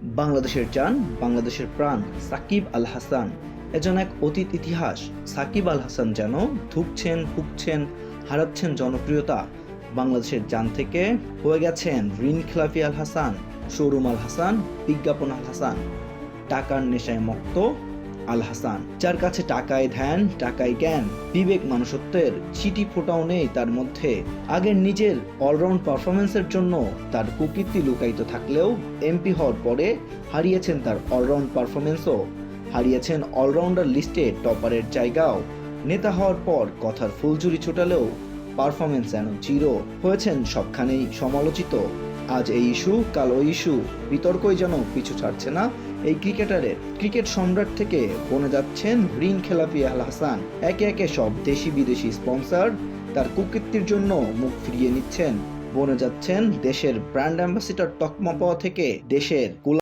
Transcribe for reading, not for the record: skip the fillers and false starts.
বাংলাদেশের জান, বাংলাদেশের প্রাণ সাকিব আল হাসান এজন এক অতীত ইতিহাস। সাকিব আল হাসান যেন ধুঁকছেন, হুকছেন, হারাচ্ছেন জনপ্রিয়তা। বাংলাদেশের জান থেকে হয়ে গেছেন ঋণ খেলাফি আল হাসান, শোরুম আল হাসান, বিজ্ঞাপন আল হাসান, টাকার নেশায় মত্ত আল হাসান, যার কাছে টাকায় ধ্যান, টাকায় জ্ঞান, বিবেক মানুষত্বের চিটি ফোটাও নেই তার মধ্যে। আগের নিজের অলরাউন্ড পারফরমেন্সের জন্য তার কুকীর্তি লুকায়িত থাকলেও এমপি হওয়ার পরে হারিয়েছেন তার অলরাউন্ড পারফরমেন্সও, হারিয়েছেন অলরাউন্ডার লিস্টে টপারের জায়গাও। নেতা হওয়ার পর কথার ফুলঝুরি ছোটালেও পারফরমেন্স যেন জিরো, হয়েছেন সবখানেই সমালোচিত। আজ এই ইস্যু, কাল ওই ইস্যু, বিতর্কই যেন পিছু ছাড়ছে না এই ক্রিকেটারের। ক্রিকেট সম্রাট থেকে বনে যাচ্ছেন ঋণ খেলাপি আল হাসান। একে একে সব দেশি বিদেশি স্পন্সর তার কুকীর্তির জন্য মুখ ফিরিয়ে নিচ্ছেন। বনে যাচ্ছেন দেশের ব্র্যান্ড অ্যাম্বাসিডর তকমা পাওয়া থেকে দেশের